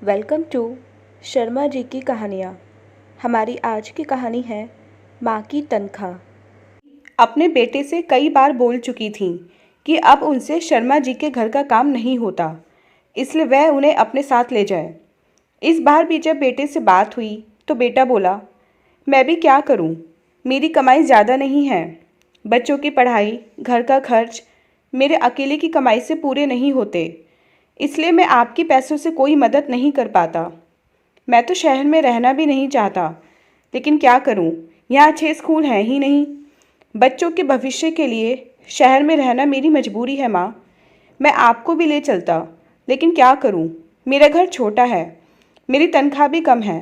Welcome to Sharma ji की कहानियाँ। हमारी आज की कहानी है माँ की तनख्वाह। अपने बेटे से कई बार बोल चुकी थी कि अब उनसे शर्मा जी के घर का काम नहीं होता, इसलिए वह उन्हें अपने साथ ले जाए। इस बार भी जब बेटे से बात हुई तो बेटा बोला, मैं भी क्या करूं, मेरी कमाई ज़्यादा नहीं है। बच्चों की पढ़ाई, घर का खर्च मेरे अकेले की कमाई से पूरे नहीं होते, इसलिए मैं आपकी पैसों से कोई मदद नहीं कर पाता। मैं तो शहर में रहना भी नहीं चाहता, लेकिन क्या करूं, यहाँ अच्छे स्कूल हैं ही नहीं। बच्चों के भविष्य के लिए शहर में रहना मेरी मजबूरी है माँ। मैं आपको भी ले चलता, लेकिन क्या करूं, मेरा घर छोटा है, मेरी तनख्वाह भी कम है।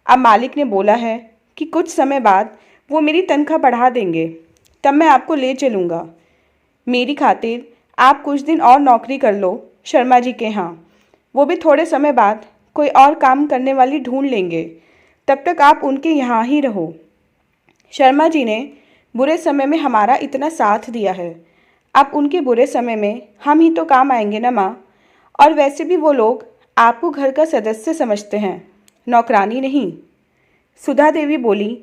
अब मालिक ने बोला है कि कुछ समय बाद वो मेरी तनख्वाह बढ़ा देंगे, तब मैं आपको ले चलूँगा। मेरी खातिर आप कुछ दिन और नौकरी कर लो शर्मा जी के यहाँ, वो भी थोड़े समय बाद कोई और काम करने वाली ढूंढ लेंगे, तब तक आप उनके यहाँ ही रहो। शर्मा जी ने बुरे समय में हमारा इतना साथ दिया है, अब उनके बुरे समय में हम ही तो काम आएंगे ना माँ। और वैसे भी वो लोग आपको घर का सदस्य समझते हैं, नौकरानी नहीं। सुधा देवी बोली,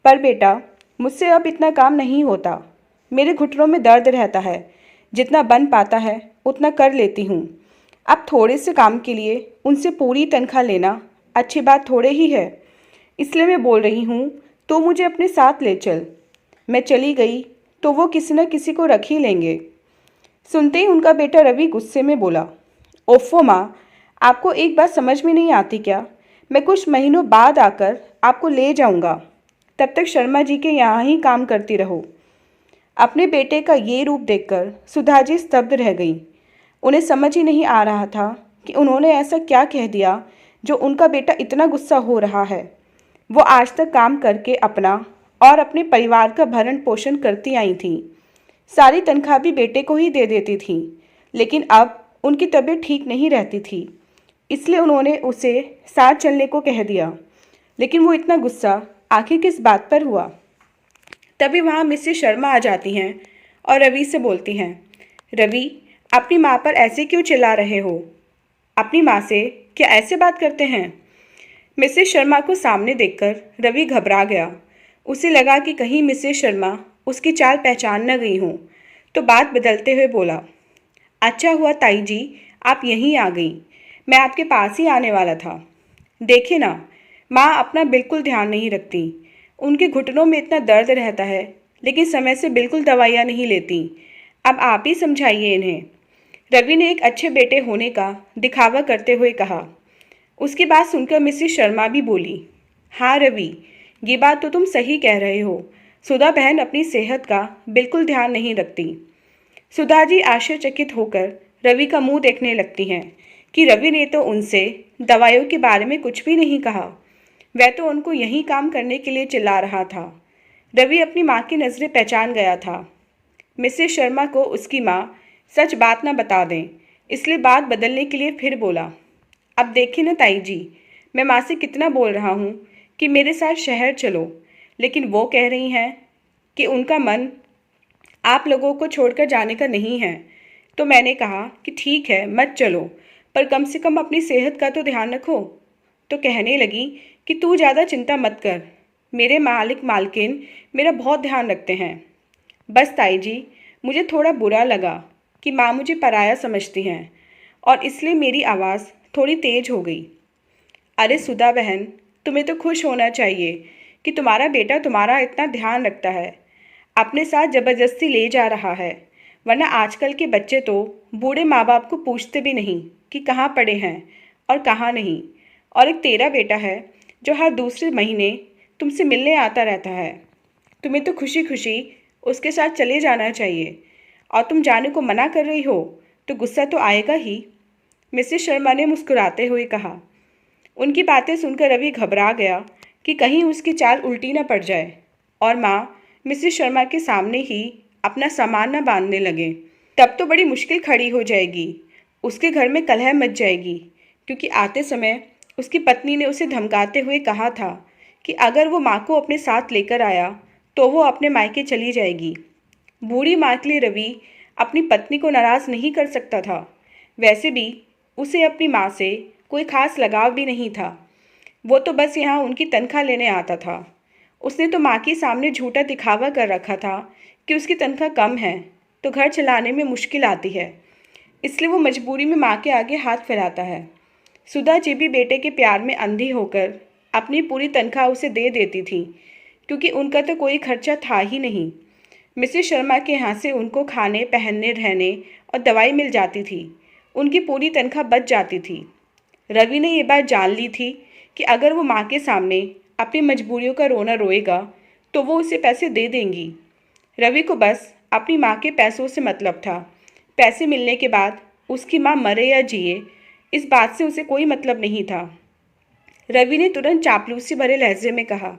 पर बेटा मुझसे अब इतना काम नहीं होता, मेरे घुटनों में दर्द रहता है, जितना बन पाता है उतना कर लेती हूँ। अब थोड़े से काम के लिए उनसे पूरी तनख्वाह लेना अच्छी बात थोड़े ही है, इसलिए मैं बोल रही हूँ तो मुझे अपने साथ ले चल। मैं चली गई तो वो किसी न किसी को रख ही लेंगे। सुनते ही उनका बेटा रवि गुस्से में बोला, ओफो माँ, आपको एक बात समझ में नहीं आती क्या? मैं कुछ महीनों बाद आकर आपको ले जाऊंगा, तब तक शर्मा जी के यहाँ ही काम करती रहो। अपने बेटे का ये रूप देखकर सुधा जी स्तब्ध रह गई। उन्हें समझ ही नहीं आ रहा था कि उन्होंने ऐसा क्या कह दिया जो उनका बेटा इतना गुस्सा हो रहा है। वो आज तक काम करके अपना और अपने परिवार का भरण पोषण करती आई थी, सारी तनख्वाह भी बेटे को ही दे देती थी, लेकिन अब उनकी तबीयत ठीक नहीं रहती थी, इसलिए उन्होंने उसे साथ चलने को कह दिया। लेकिन वो इतना गुस्सा आखिर किस बात पर हुआ? तभी वहाँ मिसेस शर्मा आ जाती हैं और रवि से बोलती हैं, रवि, अपनी माँ पर ऐसे क्यों चिल्ला रहे हो? अपनी माँ से क्या ऐसे बात करते हैं? मिसेस शर्मा को सामने देखकर रवि घबरा गया। उसे लगा कि कहीं मिसेस शर्मा उसकी चाल पहचान न गई हों, तो बात बदलते हुए बोला, अच्छा हुआ ताई जी आप यहीं आ गई, मैं आपके पास ही आने वाला था। देखिए ना, माँ अपना बिल्कुल ध्यान नहीं रखती, उनके घुटनों में इतना दर्द रहता है, लेकिन समय से बिल्कुल दवाइयाँ नहीं लेती। अब आप ही समझाइए इन्हें। रवि ने एक अच्छे बेटे होने का दिखावा करते हुए कहा। उसकी बात सुनकर मिसेस शर्मा भी बोली, हाँ रवि, ये बात तो तुम सही कह रहे हो, सुधा बहन अपनी सेहत का बिल्कुल ध्यान नहीं रखती। सुधा जी आश्चर्यचकित होकर रवि का मुंह देखने लगती हैं कि रवि ने तो उनसे दवाइयों के बारे में कुछ भी नहीं कहा, वह तो उनको यही काम करने के लिए चिल्ला रहा था। रवि अपनी माँ की नज़रें पहचान गया था। मिसेस शर्मा को उसकी माँ सच बात न बता दें, इसलिए बात बदलने के लिए फिर बोला, अब देखिए ना ताई जी, मैं माँ से कितना बोल रहा हूँ कि मेरे साथ शहर चलो, लेकिन वो कह रही हैं कि उनका मन आप लोगों को छोड़कर जाने का नहीं है। तो मैंने कहा कि ठीक है मत चलो, पर कम से कम अपनी सेहत का तो ध्यान रखो। तो कहने लगी कि तू ज़्यादा चिंता मत कर, मेरे मालिक मालकिन मेरा बहुत ध्यान रखते हैं। बस ताई जी, मुझे थोड़ा बुरा लगा कि माँ मुझे पराया समझती हैं, और इसलिए मेरी आवाज़ थोड़ी तेज हो गई। अरे सुधा बहन, तुम्हें तो खुश होना चाहिए कि तुम्हारा बेटा तुम्हारा इतना ध्यान रखता है, अपने साथ ज़बरदस्ती ले जा रहा है, वरना आजकल के बच्चे तो बूढ़े माँ बाप को पूछते भी नहीं कि कहाँ पढ़े हैं और कहाँ नहीं। और एक तेरा बेटा है जो हर दूसरे महीने तुमसे मिलने आता रहता है, तुम्हें तो खुशी खुशी उसके साथ चले जाना चाहिए, और तुम जाने को मना कर रही हो तो गुस्सा तो आएगा ही। मिसेस शर्मा ने मुस्कुराते हुए कहा। उनकी बातें सुनकर रवि घबरा गया कि कहीं उसकी चाल उल्टी न पड़ जाए और माँ मिसेस शर्मा के सामने ही अपना सामान न बांधने लगे। तब तो बड़ी मुश्किल खड़ी हो जाएगी, उसके घर में कलह मच जाएगी, क्योंकि आते समय उसकी पत्नी ने उसे धमकाते हुए कहा था कि अगर वो माँ को अपने साथ लेकर आया तो वो अपने मायके चली जाएगी। बूढ़ी माँ के लिए रवि अपनी पत्नी को नाराज़ नहीं कर सकता था, वैसे भी उसे अपनी माँ से कोई खास लगाव भी नहीं था। वो तो बस यहाँ उनकी तनख्वाह लेने आता था। उसने तो माँ के सामने झूठा दिखावा कर रखा था कि उसकी तनख्वाह कम है तो घर चलाने में मुश्किल आती है, इसलिए वो मजबूरी में माँ के आगे हाथ फैलाता है। सुधा जी भी बेटे के प्यार में अंधी होकर अपनी पूरी तनख्वाह उसे दे देती थी, क्योंकि उनका तो कोई खर्चा था ही नहीं। मिसेस शर्मा के यहाँ से उनको खाने, पहनने, रहने और दवाई मिल जाती थी। उनकी पूरी तनख्वाह बच जाती थी। रवि ने ये बात जान ली थी कि अगर वो माँ के सामने अपनी मजबूरियों का रोना रोएगा तो वो उसे पैसे दे देंगी। रवि को बस अपनी माँ के पैसों से मतलब था। पैसे मिलने के बाद उसकी माँ मरे या जिए, इस बात से उसे कोई मतलब नहीं था। रवि ने तुरंत चापलूसी भरे लहजे में कहा,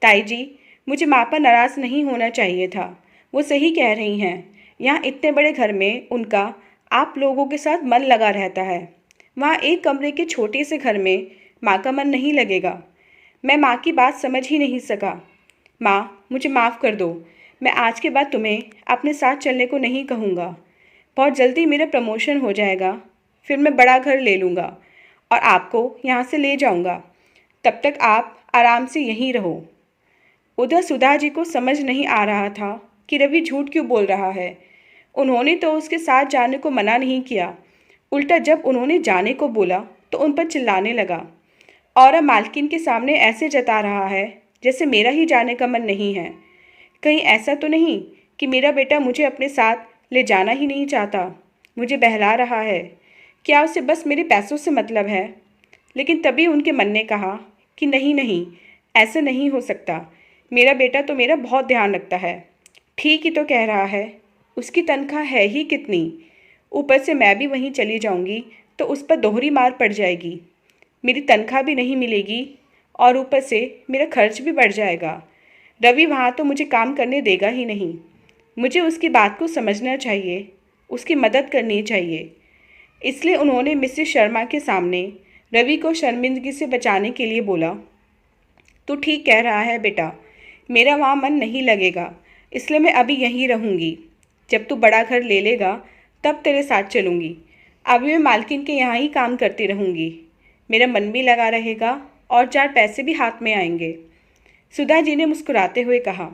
ताई जी, मुझे माँ पर नाराज़ नहीं होना चाहिए था। वो सही कह रही हैं। यहाँ इतने बड़े घर में उनका आप लोगों के साथ मन लगा रहता है। वहाँ एक कमरे के छोटे से घर में माँ का मन नहीं लगेगा। मैं माँ की बात समझ ही नहीं सका। माँ, मुझे माफ़ कर दो। मैं आज के बाद तुम्हें अपने साथ चलने को नहीं कहूँगा। बहुत जल्दी मेरा प्रमोशन हो जाएगा, फिर मैं बड़ा घर ले लूँगा और आपको यहाँ से ले जाऊँगा। तब तक आप आराम से यहीं रहो। उधर सुधा जी को समझ नहीं आ रहा था कि रवि झूठ क्यों बोल रहा है। उन्होंने तो उसके साथ जाने को मना नहीं किया, उल्टा जब उन्होंने जाने को बोला तो उन पर चिल्लाने लगा। और अब मालकिन के सामने ऐसे जता रहा है जैसे मेरा ही जाने का मन नहीं है। कहीं ऐसा तो नहीं कि मेरा बेटा मुझे अपने साथ ले जाना ही नहीं चाहता, मुझे बहला रहा है। क्या उसे बस मेरे पैसों से मतलब है? लेकिन तभी उनके मन ने कहा कि नहीं नहीं, ऐसा नहीं हो सकता। मेरा बेटा तो मेरा बहुत ध्यान रखता है। ठीक ही तो कह रहा है। उसकी तनख्वाह है ही कितनी, ऊपर से मैं भी वहीं चली जाऊंगी तो उस पर दोहरी मार पड़ जाएगी। मेरी तनख्वाह भी नहीं मिलेगी और ऊपर से मेरा खर्च भी बढ़ जाएगा। रवि वहाँ तो मुझे काम करने देगा ही नहीं। मुझे उसकी बात को समझना चाहिए, उसकी मदद करनी चाहिए। इसलिए उन्होंने मिसेस शर्मा के सामने रवि को शर्मिंदगी से बचाने के लिए बोला, तू ठीक कह रहा है बेटा, मेरा वहाँ मन नहीं लगेगा, इसलिए मैं अभी यहीं रहूँगी। जब तू बड़ा घर ले लेगा तब तेरे साथ चलूँगी। अभी मैं मालकिन के यहाँ ही काम करती रहूँगी। मेरा मन भी लगा रहेगा और 4 पैसे भी हाथ में आएंगे। सुधा जी ने मुस्कुराते हुए कहा,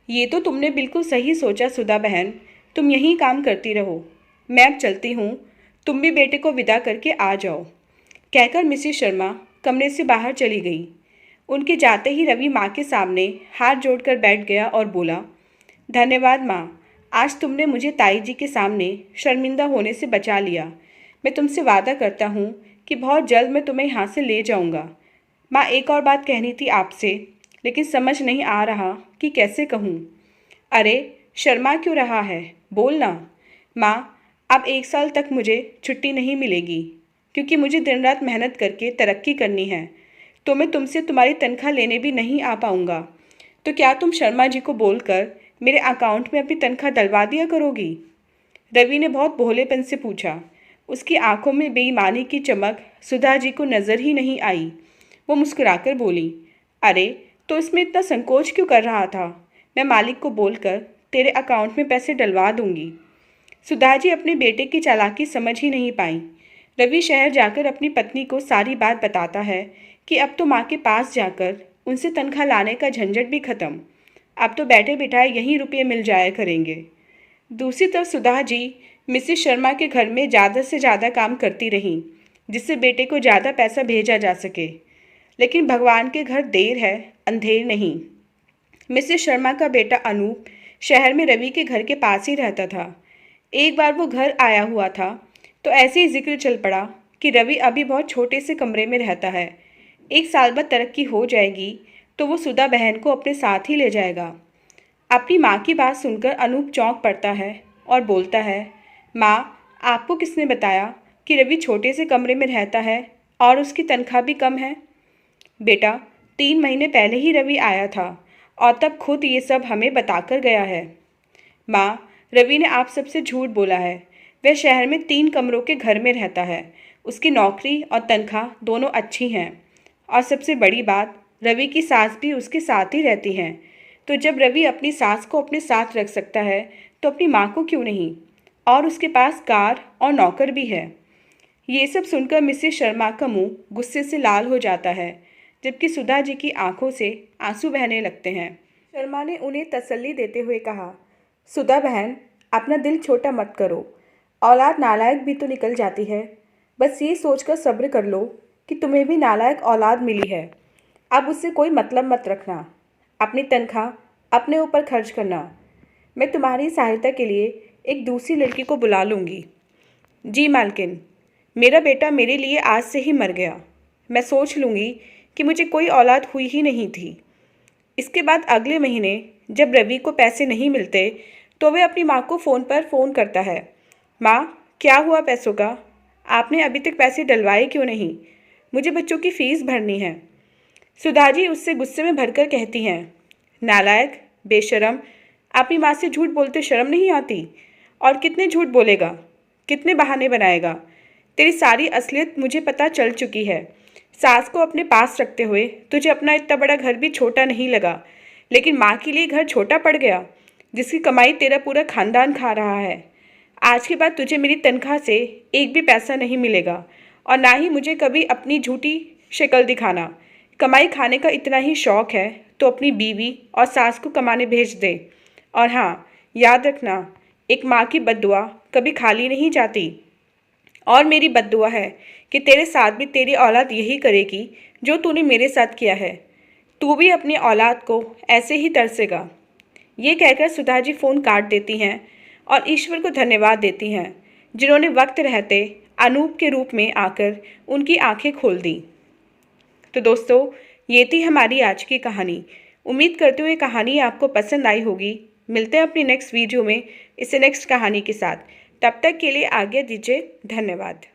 ये तो तुमने बिल्कुल सही सोचा सुधा बहन, तुम यहीं काम करती रहो। मैं अब चलती हूँ, तुम भी बेटे को विदा करके आ जाओ। कहकर मिसेस शर्मा कमरे से बाहर चली गई। उनके जाते ही रवि माँ के सामने हाथ जोड़कर बैठ गया और बोला, धन्यवाद माँ, आज तुमने मुझे ताई जी के सामने शर्मिंदा होने से बचा लिया। मैं तुमसे वादा करता हूँ कि बहुत जल्द मैं तुम्हें यहाँ से ले जाऊँगा। माँ, एक और बात कहनी थी आपसे, लेकिन समझ नहीं आ रहा कि कैसे कहूँ। अरे शर्मा क्यों रहा है, बोल ना। माँ, अब 1 साल तक मुझे छुट्टी नहीं मिलेगी, क्योंकि मुझे दिन रात मेहनत करके तरक्की करनी है। तो मैं तुमसे तुम्हारी तनख्वाह लेने भी नहीं आ पाऊँगा। तो क्या तुम शर्मा जी को बोलकर मेरे अकाउंट में अपनी तनख्वाह डलवा दिया करोगी? रवि ने बहुत भोलेपन से पूछा। उसकी आंखों में बेईमानी की चमक सुधा जी को नज़र ही नहीं आई। वो मुस्कुराकर बोली, अरे तो इसमें इतना संकोच क्यों कर रहा था? मैं मालिक को बोलकर तेरे अकाउंट में पैसे डलवा दूंगी। सुधा जी अपने बेटे की चालाकी समझ ही नहीं पाई। रवि शहर जाकर अपनी पत्नी को सारी बात बताता है कि अब तो माँ के पास जाकर उनसे तनख्वाह लाने का झंझट भी खत्म। अब तो बैठे बिठाए यहीं रुपये मिल जाया करेंगे। दूसरी तरफ सुधा जी मिसेस शर्मा के घर में ज़्यादा से ज़्यादा काम करती रहीं, जिससे बेटे को ज़्यादा पैसा भेजा जा सके। लेकिन भगवान के घर देर है, अंधेर नहीं। मिसेस शर्मा का बेटा अनूप शहर में रवि के घर के पास ही रहता था। एक बार वो घर आया हुआ था तो ऐसे ही जिक्र चल पड़ा कि रवि अभी बहुत छोटे से कमरे में रहता है। 1 साल बाद तरक्की हो जाएगी तो वो सुधा बहन को अपने साथ ही ले जाएगा। अपनी माँ की बात सुनकर अनूप चौंक पड़ता है और बोलता है, माँ, आपको किसने बताया कि रवि छोटे से कमरे में रहता है और उसकी तनख्वाह भी कम है? बेटा, 3 महीने पहले ही रवि आया था और तब खुद ये सब हमें बताकर गया है। माँ, रवि ने आप सबसे झूठ बोला है। वह शहर में 3 कमरों के घर में रहता है। उसकी नौकरी और तनख्वाह दोनों अच्छी हैं और सबसे बड़ी बात, रवि की सास भी उसके साथ ही रहती हैं। तो जब रवि अपनी सास को अपने साथ रख सकता है तो अपनी माँ को क्यों नहीं? और उसके पास कार और नौकर भी है। ये सब सुनकर मिसेस शर्मा का मुंह गुस्से से लाल हो जाता है, जबकि सुधा जी की आंखों से आंसू बहने लगते हैं। शर्मा ने उन्हें तसल्ली देते हुए कहा, सुधा बहन, अपना दिल छोटा मत करो। औलाद नालायक भी तो निकल जाती है। बस ये सोचकर सब्र कर लो कि तुम्हें भी नालायक औलाद मिली है। अब उससे कोई मतलब मत रखना। अपनी तनख्वाह अपने ऊपर खर्च करना। मैं तुम्हारी सहायता के लिए एक दूसरी लड़की को बुला लूँगी। जी मालकिन, मेरा बेटा मेरे लिए आज से ही मर गया। मैं सोच लूँगी कि मुझे कोई औलाद हुई ही नहीं थी। इसके बाद अगले महीने जब रवि को पैसे नहीं मिलते तो वह अपनी माँ को फ़ोन पर फ़ोन करता है, माँ, क्या हुआ पैसों का? आपने अभी तक पैसे डलवाए क्यों नहीं? मुझे बच्चों की फ़ीस भरनी है। सुधा जी उससे गुस्से में भरकर कहती हैं, नालायक, बेशरम, अपनी माँ से झूठ बोलते शर्म नहीं आती? और कितने झूठ बोलेगा, कितने बहाने बनाएगा? तेरी सारी असलियत मुझे पता चल चुकी है। सास को अपने पास रखते हुए तुझे अपना इतना बड़ा घर भी छोटा नहीं लगा, लेकिन माँ के लिए घर छोटा पड़ गया, जिसकी कमाई तेरा पूरा खानदान खा रहा है। आज के बाद तुझे मेरी तनख्वाह से एक भी पैसा नहीं मिलेगा, और ना ही मुझे कभी अपनी झूठी शक्ल दिखाना। कमाई खाने का इतना ही शौक है तो अपनी बीवी और सास को कमाने भेज दे। और हाँ, याद रखना, एक माँ की बद्दुआ कभी खाली नहीं जाती। और मेरी बद्दुआ है कि तेरे साथ भी तेरी औलाद यही करेगी जो तूने मेरे साथ किया है। तू भी अपनी औलाद को ऐसे ही तरसेगा। ये कहकर सुधा जी फ़ोन काट देती हैं और ईश्वर को धन्यवाद देती हैं, जिन्होंने वक्त रहते अनूप के रूप में आकर उनकी आंखें खोल दी। तो दोस्तों, ये थी हमारी आज की कहानी। उम्मीद करते हुए कहानी आपको पसंद आई होगी। मिलते हैं अपनी नेक्स्ट वीडियो में इससे नेक्स्ट कहानी के साथ। तब तक के लिए आज्ञा दीजिए। धन्यवाद।